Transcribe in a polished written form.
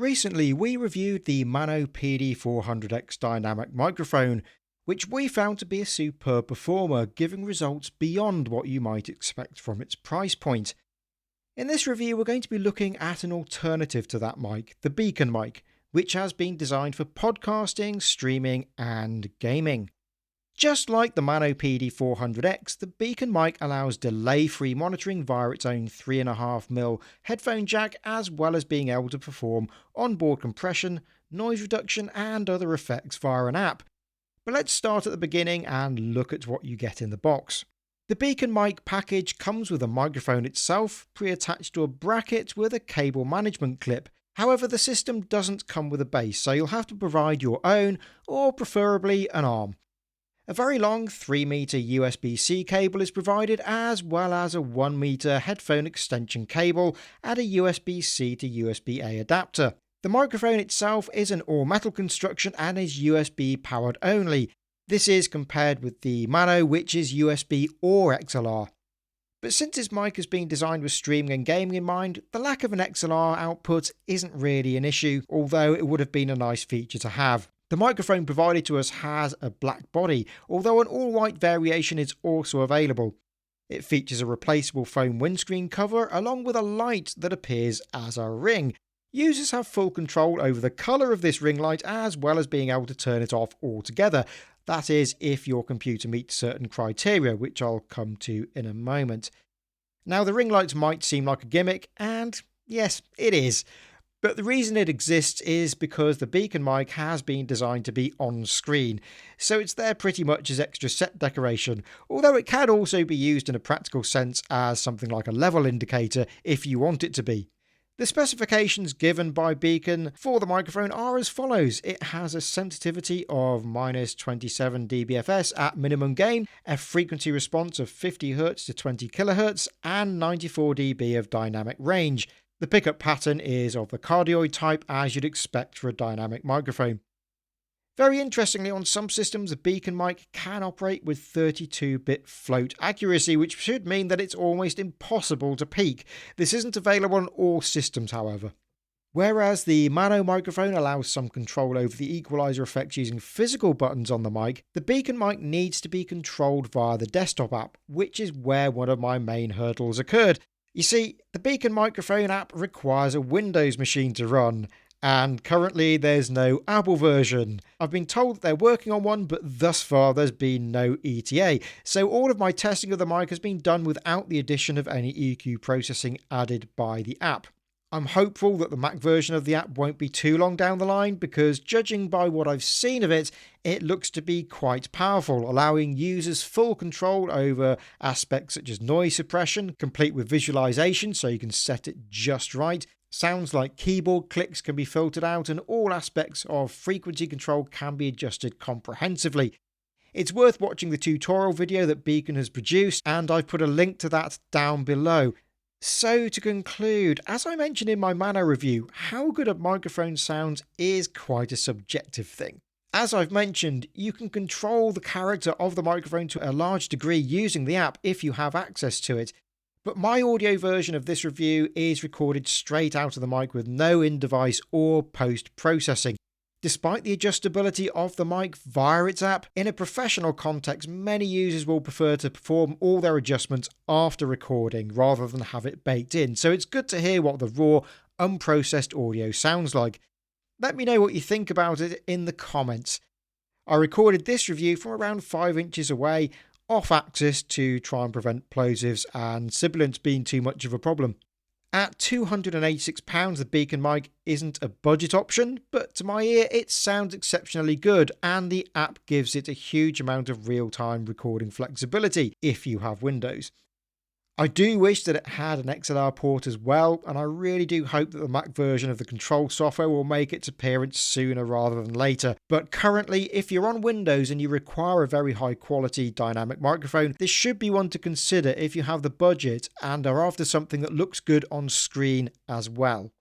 Recently, we reviewed the Mano PD400X dynamic microphone, which we found to be a superb performer, giving results beyond what you might expect from its price point. In this review, we're going to be looking at an alternative to that mic, the Beacn Mic, which has been designed for podcasting, streaming, and gaming. Just like the Mano PD400X, the Beacn Mic allows delay-free monitoring via its own 3.5mm headphone jack, as well as being able to perform onboard compression, noise reduction, and other effects via an app. But let's start at the beginning and look at what you get in the box. The Beacn Mic package comes with a microphone itself, pre-attached to a bracket with a cable management clip. However, the system doesn't come with a base, so you'll have to provide your own, or preferably an arm. A very long 3-meter USB-C cable is provided, as well as a 1-meter headphone extension cable and a USB-C to USB-A adapter. The microphone itself is an all-metal construction and is USB powered only. This is compared with the Mano, which is USB or XLR. But since this mic has been designed with streaming and gaming in mind, the lack of an XLR output isn't really an issue, although it would have been a nice feature to have. The microphone provided to us has a black body, although an all-white variation is also available. It features a replaceable foam windscreen cover along with a light that appears as a ring. Users have full control over the colour of this ring light, as well as being able to turn it off altogether. That is, if your computer meets certain criteria, which I'll come to in a moment. Now, the ring lights might seem like a gimmick, and yes, it is. But the reason it exists is because the Beacn Mic has been designed to be on screen, so it's there pretty much as extra set decoration, although it can also be used in a practical sense as something like a level indicator if you want it to be. The specifications given by Beacn for the microphone are as follows. It has a sensitivity of -27 dBFS at minimum gain, a frequency response of 50Hz to 20 kHz, and 94 dB of dynamic range. The pickup pattern is of the cardioid type, as you'd expect for a dynamic microphone. Very interestingly, on some systems, the Beacn Mic can operate with 32-bit float accuracy, which should mean that it's almost impossible to peak. This isn't available on all systems, however. Whereas the Mano microphone allows some control over the equalizer effects using physical buttons on the mic, the Beacn Mic needs to be controlled via the desktop app, which is where one of my main hurdles occurred. You see, the Beacn microphone app requires a Windows machine to run, and currently there's no Apple version. I've been told that they're working on one, but thus far there's been no ETA, so all of my testing of the mic has been done without the addition of any EQ processing added by the app. I'm hopeful that the Mac version of the app won't be too long down the line, because judging by what I've seen of it, it looks to be quite powerful, allowing users full control over aspects such as noise suppression, complete with visualization so you can set it just right. Sounds like keyboard clicks can be filtered out, and all aspects of frequency control can be adjusted comprehensively. It's worth watching the tutorial video that Beacn has produced, and I've put a link to that down below. So to conclude, as I mentioned in my Mano review, how good a microphone sounds is quite a subjective thing. As I've mentioned, you can control the character of the microphone to a large degree using the app if you have access to it. But my audio version of this review is recorded straight out of the mic with no in-device or post-processing. Despite the adjustability of the mic via its app, in a professional context, many users will prefer to perform all their adjustments after recording rather than have it baked in, so it's good to hear what the raw, unprocessed audio sounds like. Let me know what you think about it in the comments. I recorded this review from around 5 inches away, off axis, to try and prevent plosives and sibilance being too much of a problem. At £286, the Beacn Mic isn't a budget option, but to my ear it sounds exceptionally good, and the app gives it a huge amount of real-time recording flexibility if you have Windows. I do wish that it had an XLR port as well, and I really do hope that the Mac version of the control software will make its appearance sooner rather than later. But currently, if you're on Windows and you require a very high quality dynamic microphone, this should be one to consider if you have the budget and are after something that looks good on screen as well.